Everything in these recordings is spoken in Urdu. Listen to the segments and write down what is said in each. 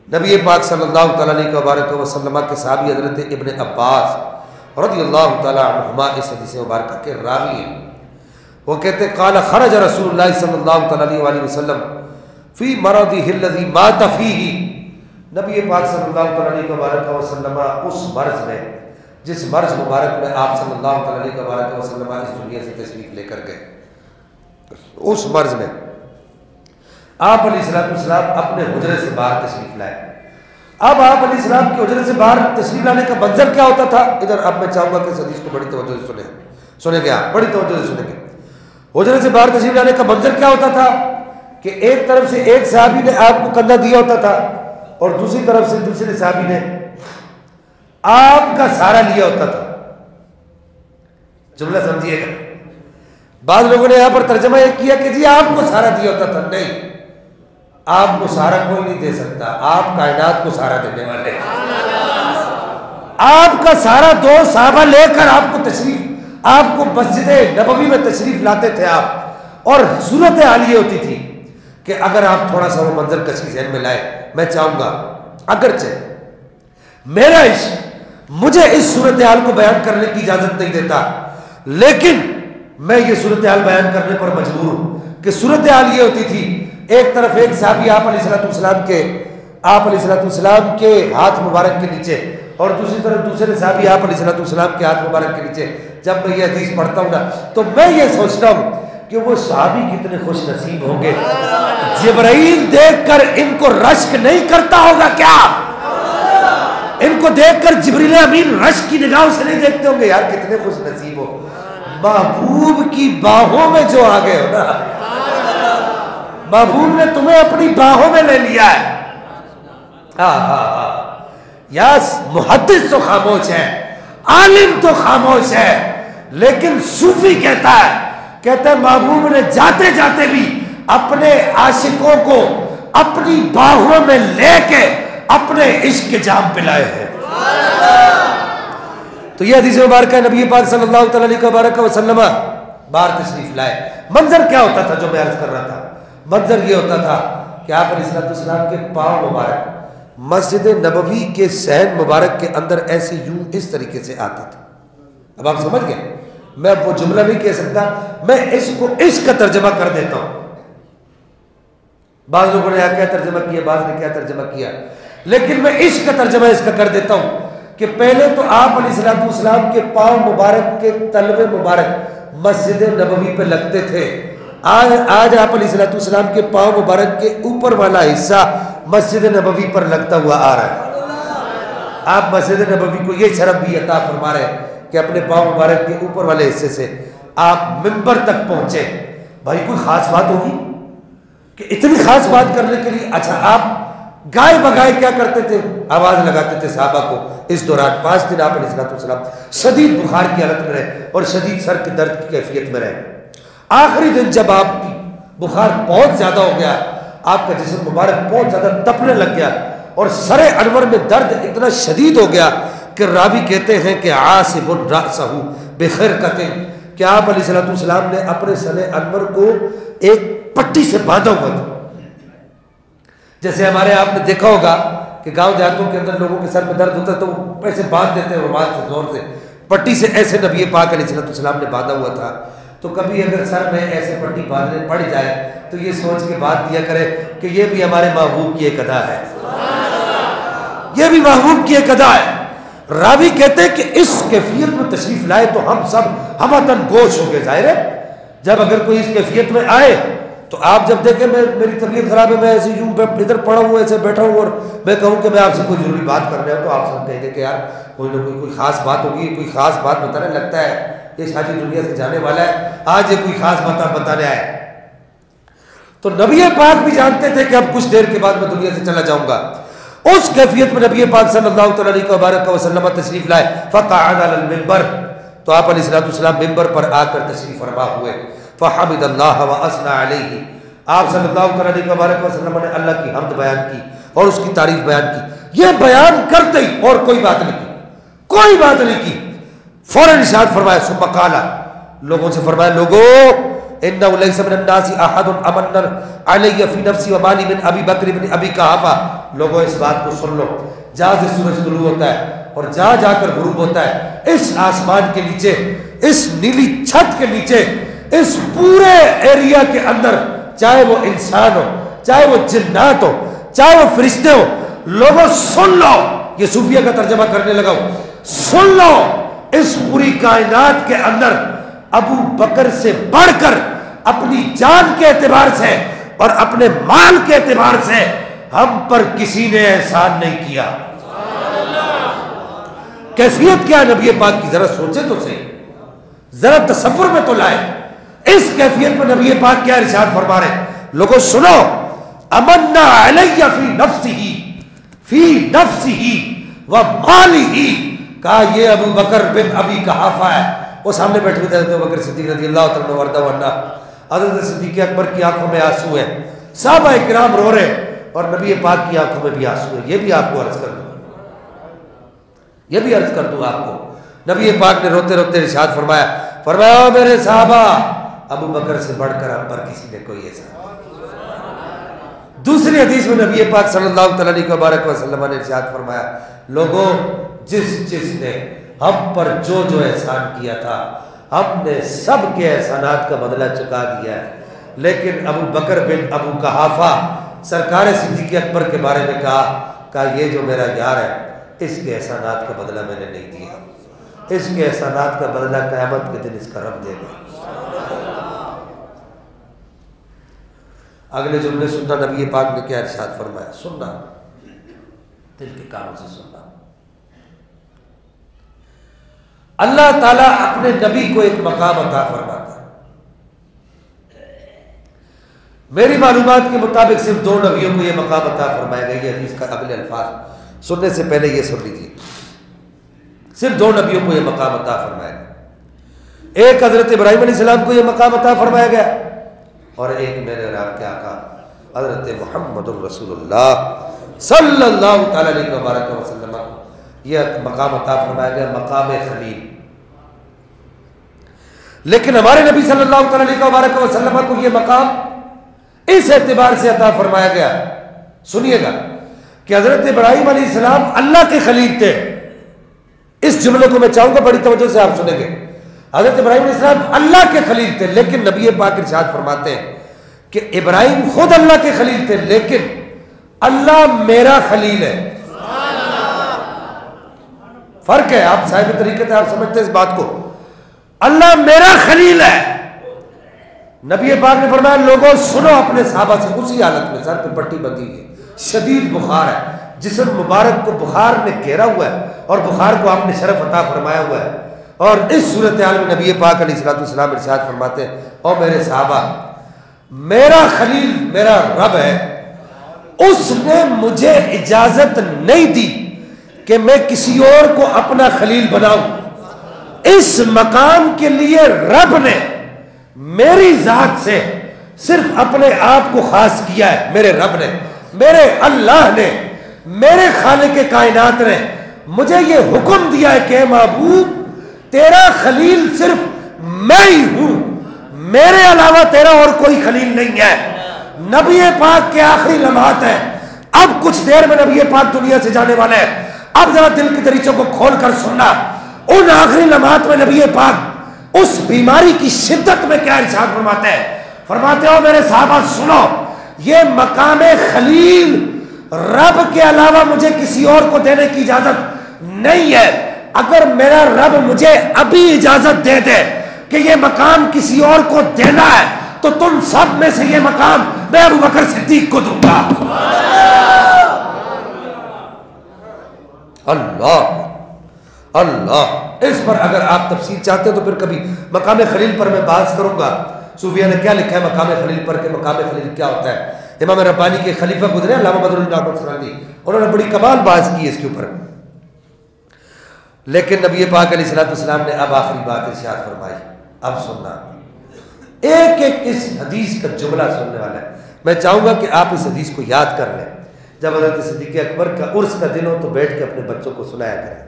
نبی پاک صلی اللہ تعالیٰ علیہ وسلم کے صحابی حضرت ابن عباس رضی اللہ تعالیٰ عنہما اس حدیث مبارکہ کے راوی ہیں. وہ کہتے قال خرج رسول اللہ صلی اللہ تعالیٰ علیہ وسلم فی مرضہ الذی مات فیہ. نبی پاک صلی اللہ تعالیٰ علیہ وسلم اس مرض میں جس مرض مبارک میں آپ صلی اللہ تعالیٰ علیہ وسلم اس دنیا سے تشریف لے کر گئے، اس مرض میں آپ علیہ السلام اپنے حجرے سے باہر تشریف لائے. اب آپ علیہ السلام کے حجرے سے باہر تشریف لانے کا منظر کیا ہوتا تھا؟ ادھر اب میں چاہوں گا کہ اس حدیث کو بڑی توجہ سے سنیں گے، آپ بڑی توجہ سے سنیں گے. حجرے سے باہر تشریف لانے کا منظر کیا ہوتا تھا کہ ایک طرف سے ایک صحابی نے آپ کو کندھا دیا ہوتا تھا اور دوسری طرف سے دوسرے صحابی نے آپ کا سہارا لیا ہوتا تھا. جملہ سمجھیے گا. بعض لوگوں نے یہاں پر ترجمہ یہ کیا کہ جی آپ کو سہارا دیا ہوتا تھا. نہیں، آپ کو سہارا کوئی نہیں دے سکتا، آپ کائنات کو سہارا دینے والے ہیں. آپ کا سہارا دو صحابہ لے کر آپ کو مسجد نبوی میں تشریف لاتے تھے آپ، اور صورت حال یہ ہوتی تھی کہ اگر آپ تھوڑا سا وہ منظر کشی ذہن میں لائے، میں چاہوں گا اگرچہ میرا عشق مجھے اس صورتحال کو بیان کرنے کی اجازت نہیں دیتا، لیکن میں یہ صورتحال بیان کرنے پر مجبور ہوں کہ صورتحال یہ ہوتی تھی، ایک طرف ایک صحابی آپ علیہ السلام کے ہاتھ مبارک کے نیچے اور دوسری طرف دوسرے صحابی آپ علیہ السلام کے ہاتھ مبارک کے نیچے. جب میں یہ حدیث پڑھتا ہوں نا تو میں یہ سوچتا ہوں کہ وہ صحابی کتنے خوش نصیب ہوں گے، جبرائیل دیکھ کر ان کو رشک نہیں کرتا ہوگا کیا؟ ان کو دیکھ کر جبریل امین رشک کی نگاہوں سے نہیں دیکھتے ہوں گے؟ یار کتنے خوش نصیب ہو، محبوب کی باہوں میں جو آ گئے ہو نا، محبوب نے تمہیں اپنی باہوں میں لے لیا ہے. یا محدث تو خاموش ہے، عالم تو خاموش ہے، لیکن صوفی کہتا ہے محبوب نے جاتے جاتے بھی اپنے عاشقوں کو اپنی باہوں میں لے کے اپنے عشق کے جام پلائے ہیں. تو یہ حدیث مبارکہ نبی پاک صلی اللہ تعالیٰ علیہ وسلم باہر تشریف لائے. منظر کیا ہوتا تھا جو میں عرض کر رہا تھا؟ منظر یہ ہوتا تھا کہ آپ علیہ السلام کے پاؤں مبارک مسجد نبوی کے صحن مبارک کے اندر ایسے یوں اس طریقے سے آتا تھا. اب آپ سمجھ گئے؟ میں اب وہ جملہ نہیں کہہ سکتا، میں اس کو اس کا ترجمہ کر دیتا ہوں. بعض لوگوں نے کیا ترجمہ کیا، بعض نے کیا ترجمہ کیا، لیکن میں اس کا ترجمہ اس کا کر دیتا ہوں کہ پہلے تو آپ علیہ السلام کے پاؤں مبارک کے تلوے مبارک مسجد نبوی پہ لگتے تھے. آج آپ علیہ السلام کے پاؤں مبارک کے اوپر والا حصہ مسجد نبوی پر لگتا ہوا آ رہا ہے. آپ مسجد نبوی کو یہ شرف بھی عطا فرما رہے ہیں کہ اپنے پاؤں مبارک کے اوپر والے حصے سے آپ منبر تک پہنچے. بھائی کوئی خاص بات ہوگی کہ اتنی خاص بات کرنے کے لیے؟ اچھا، آپ گائے بگائے کیا کرتے تھے؟ آواز لگاتے تھے صحابہ کو. اس دوران 5 دن آپ علیہ السلام شدید بخار کی حالت میں رہے اور شدید سر کے درد کی کیفیت میں رہے. آخری دن جب آپ کی بخار بہت زیادہ ہو گیا، آپ کا جسم مبارک بہت زیادہ تپنے لگ گیا اور سر انور میں درد اتنا شدید ہو گیا کہ راوی کہتے ہیں کہ عاصب رأسہ بخرقۃ، کہ آپ علیہ السلام نے اپنے سر انور کو ایک پٹی سے باندھا ہوا تھا. جیسے ہمارے آپ نے دیکھا ہوگا کہ گاؤں دیہاتوں کے اندر لوگوں کے سر میں درد ہوتا ہے تو وہ ایسے باندھ دیتے ہیں رومال سے، زور سے پٹی سے. ایسے نبی پاک علیہ السلام نے باندھا ہوا تھا. تو کبھی اگر سر میں ایسے پٹی باندھنے پڑ جائے تو یہ سوچ کے بات دیا کرے کہ یہ بھی ہمارے محبوب کی ایک ادا ہے، یہ بھی محبوب کی ایک ادا ہے. راوی کہتے ہیں کہ اس کیفیت میں تشریف لائے تو ہم سب ہمتن گوش ہو گئے. ظاہر ہے جب اگر کوئی اس کیفیت میں آئے تو آپ جب دیکھیں میری طبیعت خراب ہے، میں ایسے یوں ادھر پڑا ہوں ایسے بیٹھا ہوں اور میں کہوں کہ میں آپ سے کوئی ضروری بات کر رہا ہوں، تو آپ سب کہیں گے کہ یار کوئی نہ کوئی خاص بات ہوگی، کوئی خاص بات بتانے لگتا ہے، یہ شادی دنیا سے جانے والا ہے، آج یہ کوئی خاص بات بتانے آئے. تو نبی پاک بھی جانتے تھے کہ اب کچھ دیر کے بعد میں دنیا سے چلا جاؤں گا. اس کیفیت میں نبی پاک صلی اللہ علیہ وسلم تشریف لائے. فقعد علی المنبر، تو آپ علیہ السلام منبر پر آ کر تشریف فرما ہوئے. فحمد اللہ واثنى علیہ، آپ صلی اللہ علیہ وسلم نے اللہ کی حمد بیان کی اور اس کی تعریف بیان کی. یہ بیان کرتے ہی اور کوئی بات نہیں کی، کوئی بات نہیں کی. فوراً ارشاد فرمایا ثم قال، لوگوں سے فرمایا لوگوں انہ لیس من الناس احد امن علی فی نفسی و مالی من ابی بکر بن ابی قحافہ لوگوں اس بات کو سن لو، جہاں سے سورج طلوع ہوتا ہے اور جہاں جا کر غروب ہوتا ہے، اس آسمان کے نیچے، اس نیلی چھت کے نیچے، اس پورے ایریا کے اندر، چاہے وہ انسان ہو، چاہے وہ جنات ہو، چاہے وہ فرشتے ہو، لوگوں سن لو، یہ صوفیہ کا ترجمہ کرنے لگا ہوں، سن لو، اس پوری کائنات کے اندر ابو بکر سے بڑھ کر اپنی جان کے اعتبار سے اور اپنے مال کے اعتبار سے ہم پر کسی نے احسان نہیں کیا۔ کیفیت کیا نبی پاک کی، ذرا سوچے تو صحیح، ذرا تصور میں تو لائے، اس کیفیت میں نبی پاک کیا ارشاد فرما رہے ہیں، لوگوں سنو، امنا علی فی نفسہ و مالہ، کہا یہ ابو بکر بن ابی قحافہ ہے۔ وہ سامنے بیٹھے ہوئے تھے ابو بکر صدیق رضی اللہ تعالیٰ وردہ عنہ، حضرت صدیق اکبر کی آنکھوں میں آنسو ہیں، صحابہ کرام رو رہے اور نبی پاک کی آنکھوں میں بھی آنسو ہیں۔ یہ بھی آپ کو عرض کر دوں، یہ بھی عرض کر دوں آپ کو، نبی پاک نے روتے روتے ارشاد فرمایا، فرمایا میرے صحابہ، ابو بکر سے بڑھ کر ہم پر کسی نے کوئی احسان نہیں۔ دوسری حدیث میں نبی پاک صلی اللہ علیہ وسلم نے ارشاد فرمایا، لوگوں جس نے ہم پر جو احسان کیا تھا، ہم نے سب کے احسانات کا بدلہ چکا دیا ہے، لیکن ابو بکر بن ابو قحافہ سرکار صدیق اکبر کے بارے میں کہا یہ جو میرا یار ہے، اس کے احسانات کا بدلہ میں نے نہیں دیا، اس کے احسانات کا بدلہ قیامت کے دن اس کا رب دے گا۔ اگلے جملے سننا، نبی پاک نے کیا ارشاد فرمایا، سننا، دل کے کانوں سے سننا۔ اللہ تعالیٰ اپنے نبی کو ایک مقام عطا فرماتا ہے، میری معلومات کے مطابق صرف 2 نبیوں کو یہ مقام عطا فرمایا گیا، یہ حدیث کا اگلے الفاظ سننے سے پہلے یہ سن لیجیے، صرف 2 نبیوں کو یہ مقام عطا فرمایا گیا، ایک حضرت ابراہیم علیہ السلام کو یہ مقام عطا فرمایا گیا، اور ایک میرے اور آپ کے آقا حضرت محمد الرسول اللہ صلی اللہ تعالیٰ علیہ وسلم کو یہ مقام عطا فرمایا گیا، مقام خلیل۔ لیکن ہمارے نبی صلی اللہ تعالیٰ علیہ وسلم کو یہ مقام اس اعتبار سے عطا فرمایا گیا، سنیے گا، کہ حضرت ابراہیم علیہ السلام اللہ کے خلیل تھے۔ اس جملے کو میں چاہوں گا بڑی توجہ سے آپ سنیں گے، حضرت ابراہیم علیہ السلام اللہ کے خلیل تھے، لیکن نبی پاک ارشاد فرماتے ہیں کہ ابراہیم خود اللہ کے خلیل تھے، لیکن اللہ میرا خلیل ہے۔ فرق ہے، آپ صاحب طریقے سے آپ سمجھتے ہیں اس بات کو، اللہ میرا خلیل ہے۔ نبی پاک نے فرمایا، لوگوں سنو اپنے صحابہ سے، اسی حالت میں سر پہ پٹی بندھی ہے، شدید بخار ہے، جسم مبارک کو بخار نے گھیرا ہوا ہے اور بخار کو آپ نے شرف عطا فرمایا ہوا ہے، اور اس صورتحال میں نبی پاک علیہ السلام ارشاد فرماتے ہیں، او میرے صحابہ، میرا خلیل میرا رب ہے، اس نے مجھے اجازت نہیں دی کہ میں کسی اور کو اپنا خلیل بناؤں۔ اس مقام کے لیے رب نے میری ذات سے صرف اپنے آپ کو خاص کیا ہے، میرے رب نے، میرے اللہ نے، میرے خالق کائنات نے مجھے یہ حکم دیا ہے کہ اے معبود، تیرا خلیل صرف میں ہی ہوں، میرے علاوہ تیرا اور کوئی خلیل نہیں ہے۔ نبی پاک کے آخری لمحات ہیں، اب کچھ دیر میں نبی پاک دنیا سے جانے والے ہیں، اب ذرا دل کے دریچوں کو کھول کر سننا، ان آخری لمحات میں نبی پاک اس بیماری کی شدت میں کیا ارشاد فرماتے ہیں، فرماتے ہو میرے صحابہ سنو، یہ مقام خلیل رب کے علاوہ مجھے کسی اور کو دینے کی اجازت نہیں ہے، اگر میرا رب مجھے ابھی اجازت دے دے کہ یہ مقام کسی اور کو دینا ہے تو تم سب میں سے یہ مقام میں ابو بکر صدیق کو دوں گا۔ اللہ اللہ، اس پر اگر آپ تفصیل چاہتے ہیں تو پھر کبھی مقام خلیل پر میں بحث کروں گا، صوفیہ نے کیا لکھا ہے مقام خلیل پر کہ مقام خلیل کیا ہوتا ہے۔ امام ربانی کے خلیفہ گزرے علامہ بدر الدین سرندی، انہوں نے بڑی کمال بحث کی اس کے اوپر، لیکن نبی پاک علیہ السلام نے اب آخری بات ارشاد فرمائی، اب سننا، ایک ایک اس حدیث کا جملہ سننے والا ہے، میں چاہوں گا کہ آپ اس حدیث کو یاد کر لیں، جب حضرت صدیق اکبر کا عرس کا دن ہو تو بیٹھ کے اپنے بچوں کو سنایا کریں۔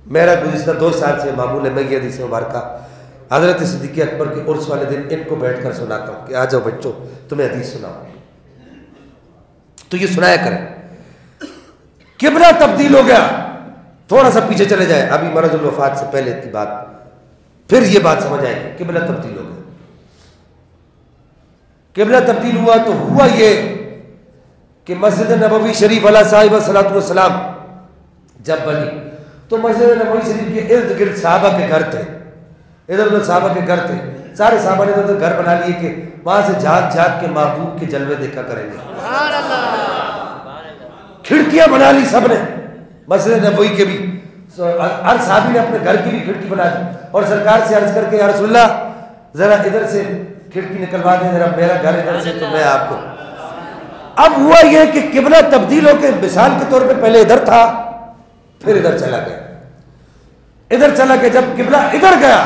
میرا گزشتہ 2 سال سے معمول ہے، میں یہ حدیث مبارکہ حضرت صدیق اکبر کے عرس والے دن ان کو بیٹھ کر سناتا ہوں کہ آ جاؤ بچوں تمہیں حدیث سناؤں، تو یہ سنایا کریں۔ قبلہ تبدیل ہو گیا. تھوڑا سا پیچھے چلے جائیں, ابھی مرض الوفات سے پہلے کی بات, پھر یہ بات سمجھ آئے گی. قبلہ تبدیل ہو گیا. قبلہ تبدیل ہوا تو ہوا یہ کہ مسجد نبوی شریف علیہ صاحب صلاۃ والسلام جب بنی تو مسجد نبوی شریف کے ارد گرد صحابہ کے گھر تھے, ادھر ادھر صحابہ کے گھر تھے. سارے صحابہ نے ادھر گھر بنا لیے کہ وہاں سے جھانک جھانک کے محبوب کے جلوے دیکھا کریں گے. کھڑکیاں بنا لی سب نے مسجد نبوی کے بھی, ہر صحابی نے اپنے گھر کی بھی کھڑکی بنا دی اور سرکار سے عرض کر کے یا رسول اللہ ذرا ادھر سے کھڑکی نکلوا دیں, ذرا میرا گھر ادھر سے تو میں آپ کو. اب ہوا یہ کہ قبلہ تبدیل ہو کے مثال کے طور پہ پہلے ادھر تھا, پھر ادھر چلا گیا. ادھر چلا گیا, جب قبلہ ادھر گیا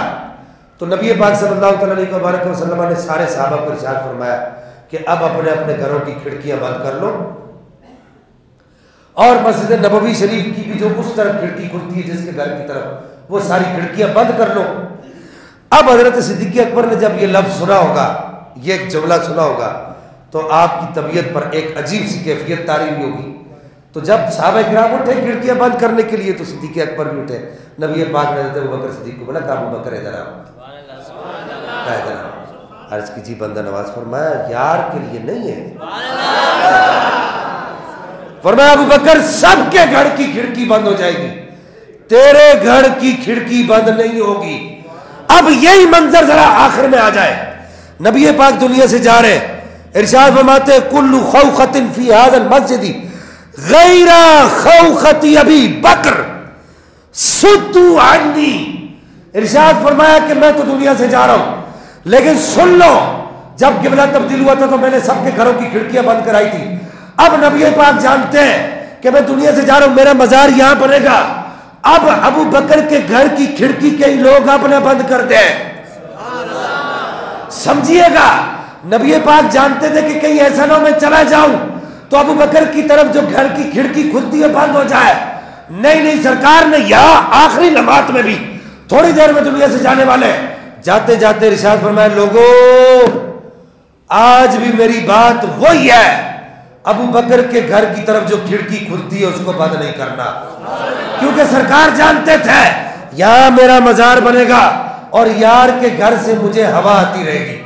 تو نبی پاک صلی اللہ تعالیٰ علیہ وسلم نے سارے صحابہ کو ارشاد فرمایا کہ اب اپنے اپنے گھروں کی کھڑکیاں بند کر لو, اور مسجد نبوی شریف کی بھی جو اس طرف کھڑکی کھلتی ہے جس کے گھر کی طرف, وہ ساری کھڑکیاں بند کر لو. اب حضرت صدیق اکبر نے جب یہ لفظ سنا ہوگا, یہ ایک جملہ سنا ہوگا, تو آپ کی طبیعت پر ایک عجیب سی کیفیت طاری ہوئی ہوگی. تو جب صحابہ کرام اٹھے کھڑکیاں بند کرنے کے لیے تو صدیق اکبر بھی اٹھے. نبی پاک نے حضرت ابوبکر صدیق کو بولا کہ ابوبکر ادھر آؤ, ادھر آؤ. عرض کی جی بندہ نواز. فرمایا یار کے لیے نہیں ہے. فرمایا ابوبکر سب کے گھر کی کھڑکی بند ہو جائے گی, تیرے گھر کی کھڑکی بند نہیں ہوگی. اب یہی منظر ذرا آخر میں آ جائے. نبی پاک دنیا سے جا رہے, ارشاد فرماتے کل خوخۃ فی ھذا المسجد غیر خوخۃ ابی بکر سدوا عنی. ارشاد فرمایا کہ میں تو دنیا سے جا رہا ہوں, لیکن سن لو جب قبلہ تبدیل ہوا تھا تو میں نے سب کے گھروں کی کھڑکیاں بند کرائی تھی. اب نبی پاک جانتے ہیں کہ میں دنیا سے جا رہا ہوں, میرا مزار یہاں بنے گا. اب ابو بکر کے گھر کی کھڑکی کے ہی لوگ اپنے بند کر دیں. سمجھیے گا, نبی پاک جانتے تھے کہ کہیں ایسا نہ ہو میں چلا جاؤں تو ابو بکر کی طرف جو گھر کی کھڑکی کھلتی ہے بند ہو جائے. نہیں, سرکار نے یہاں آخری لمحات میں بھی تھوڑی دیر میں دنیا سے جانے والے, جاتے جاتے ارشاد فرمایا لوگوں آج بھی میری بات وہی ہے, ابو بکر کے گھر کی طرف جو کھڑکی کھلتی ہے اس کو بند نہیں کرنا, کیونکہ سرکار جانتے تھے یہاں میرا مزار بنے گا اور یار کے گھر سے مجھے ہوا آتی رہے گی.